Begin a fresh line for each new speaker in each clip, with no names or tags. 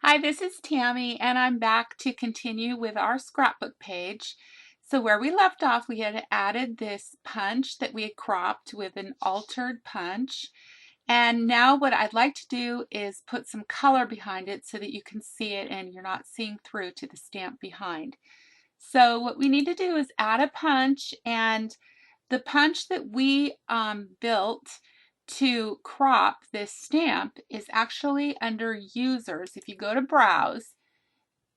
Hi, this is Tammy, and I'm back to continue with our scrapbook page. So where we left off, we had added this punch that we had cropped with an altered punch. And now what I'd like to do is put some color behind it so that you can see it and you're not seeing through to the stamp behind. So what we need to do is add a punch, and the punch that we built to crop this stamp is actually under users. If you go to browse,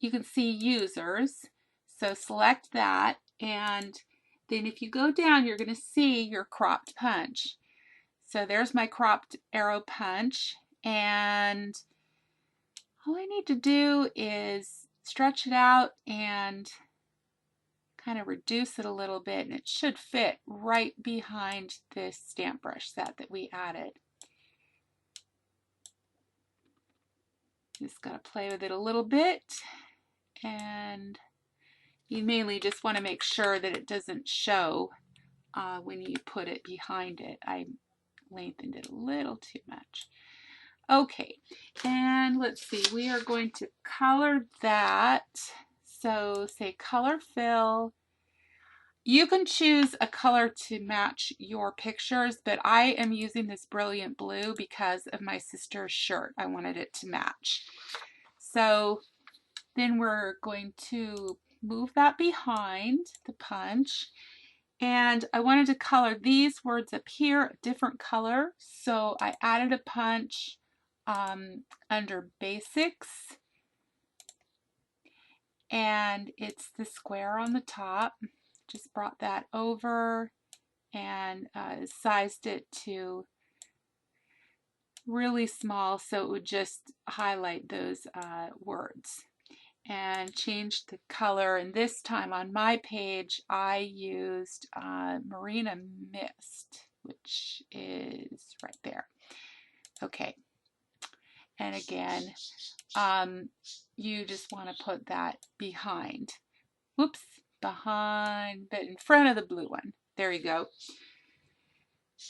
you can see users. So select that, and then if you go down, you're going to see your cropped punch. So there's my cropped arrow punch, and all I need to do is stretch it out and kind of reduce it a little bit, and it should fit right behind this stamp brush set that we added. Just got to play with it a little bit, and you mainly just want to make sure that it doesn't show when you put it behind it. I lengthened it a little too much. Okay, and let's see, we are going to color that. So say color fill. You can choose a color to match your pictures, but I am using this brilliant blue because of my sister's shirt. I wanted it to match. So then we're going to move that behind the punch. And I wanted to color these words up here a different color. So I added a punch under basics. And it's the square on the top. Just brought that over and sized it to really small so it would just highlight those words, and changed the color. And this time on my page I used Marina Mist, which is right there. Okay, and again you just want to put that behind, whoops, behind, but in front of the blue one. There you go.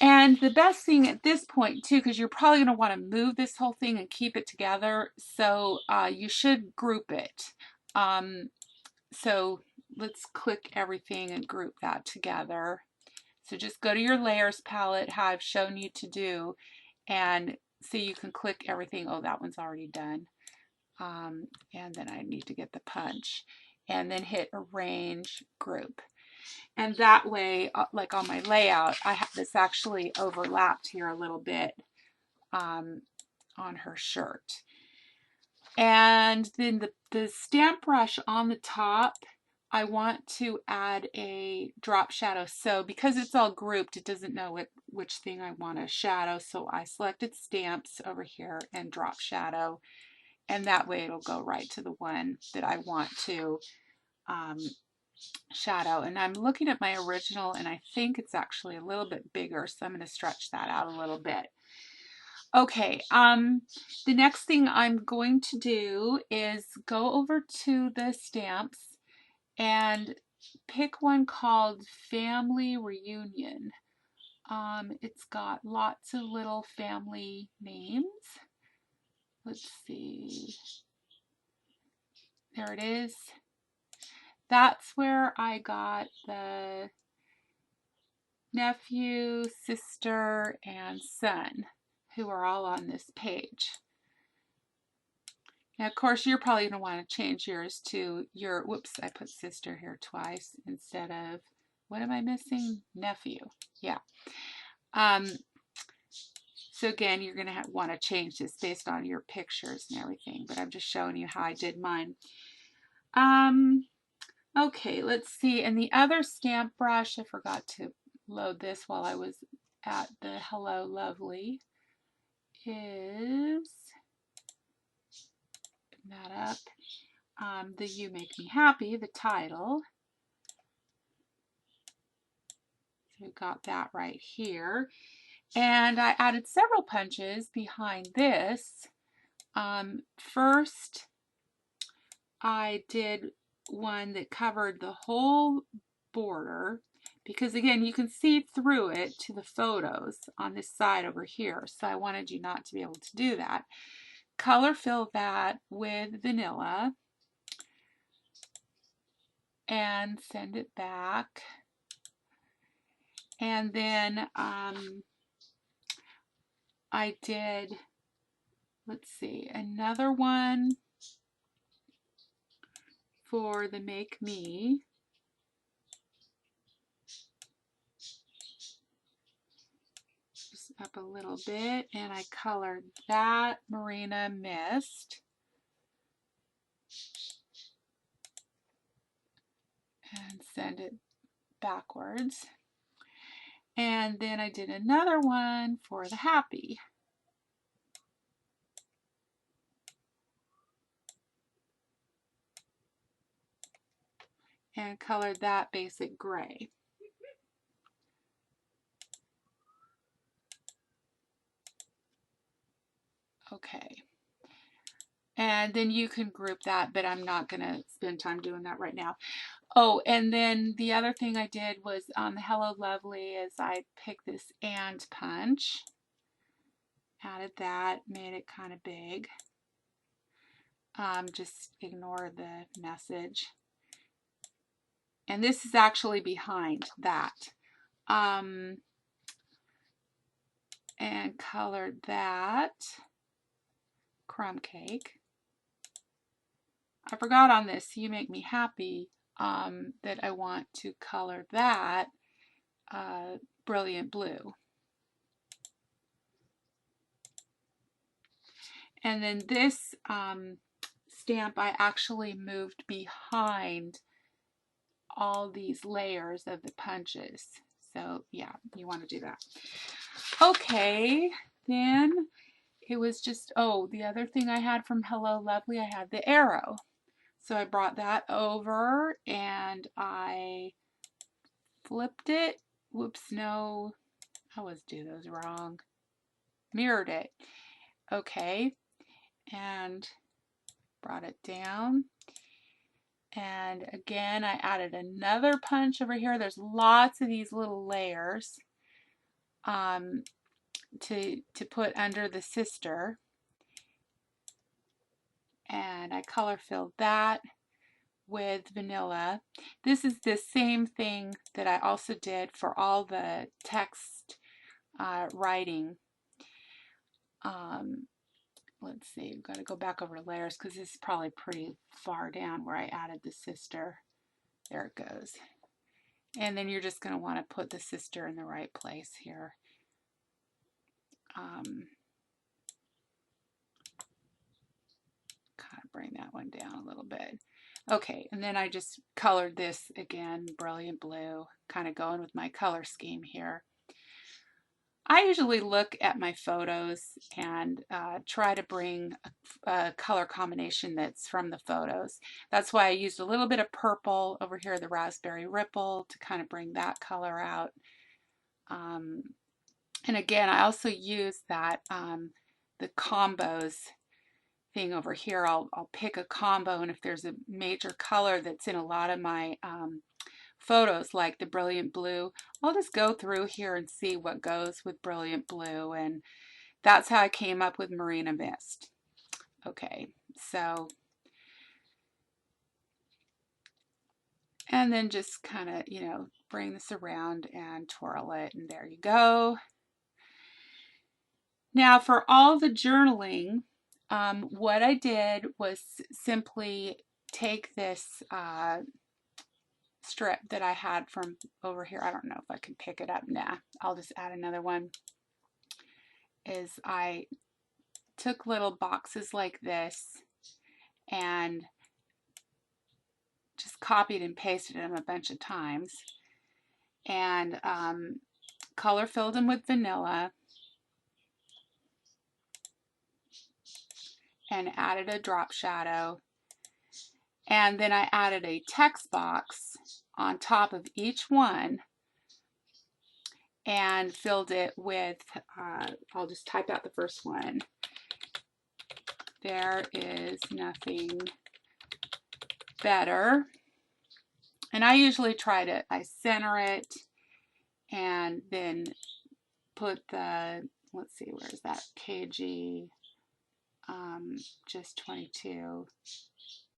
And the best thing at this point too, because you're probably going to want to move this whole thing and keep it together, so you should group it. So let's click everything and group that together. So just go to your layers palette, how I've shown you to do, and so you can click everything. Oh, that one's already done. And then I need to get the punch, and then hit arrange group. And that way, like on my layout, I have this actually overlapped here a little bit on her shirt. And then the stamp brush on the top, I want to add a drop shadow. So because it's all grouped, it doesn't know which thing I want to shadow. So I selected stamps over here and drop shadow. And that way it'll go right to the one that I want to shadow. And I'm looking at my original, and I think it's actually a little bit bigger, so I'm going to stretch that out a little bit. Okay, the next thing I'm going to do is go over to the stamps and pick one called Family Reunion. It's got lots of little family names. Let's see. There it is. That's where I got the nephew, sister, and son, who are all on this page. Now, of course, you're probably going to want to change yours to your, whoops, I put sister here twice instead of, what am I missing? Nephew. Yeah. So again, you're going to want to change this based on your pictures and everything, but I'm just showing you how I did mine. Okay, let's see. And the other stamp brush, I forgot to load this while I was at the Hello Lovely, is, open that up, the You Make Me Happy, the title. So we've got that right here. And I added several punches behind this. First, I did one that covered the whole border, because again, you can see through it to the photos on this side over here. So I wanted you not to be able to do that. color fill that with vanilla and send it back. And then I did, let's see, another one for the Make Me. Just up a little bit, and I colored that Marina Mist. And send it backwards. And then I did another one for the Happy. And colored that basic gray. Okay. And then you can group that, but I'm not going to spend time doing that right now. Oh, and then the other thing I did was on the Hello Lovely is I picked this and punch. Added that, made it kind of big. Just ignore the message. And this is actually behind that. And colored that crumb cake. I forgot on this, You Make Me Happy, that I want to color that brilliant blue. And then this stamp I actually moved behind all these layers of the punches. So yeah, you want to do that. Okay, then it was just, oh, the other thing I had from Hello Lovely, I had the arrow. So I brought that over and I flipped it. Whoops, no, I always do those wrong. Mirrored it. Okay, and brought it down. And again, I added another punch over here. There's lots of these little layers to put under the sister. And I color filled that with vanilla. This is the same thing that I also did for all the text writing. Let's see, we've got to go back over layers because this is probably pretty far down where I added the sister. There it goes. And then you're just going to want to put the sister in the right place here. Kind of bring that one down a little bit. Okay, and then I just colored this again, brilliant blue, kind of going with my color scheme here. I usually look at my photos and try to bring a color combination that's from the photos. That's why I used a little bit of purple over here, the Raspberry Ripple, to kind of bring that color out. And again, I also use that, the combos thing over here. I'll pick a combo, and if there's a major color that's in a lot of my photos, like the brilliant blue, I'll just go through here and see what goes with brilliant blue, and that's how I came up with Marina Mist. Okay, so, and then just kind of, you know, bring this around and twirl it, and there you go. Now for all the journaling, what I did was simply take this strip that I had from over here. I don't know if I can pick it up. Nah, I'll just add another one. Is I took little boxes like this and just copied and pasted them a bunch of times, and color filled them with vanilla and added a drop shadow. And then I added a text box on top of each one and filled it with, I'll just type out the first one. There is nothing better. And I usually try to, I center it and then put the, let's see, where's that KG? just 22.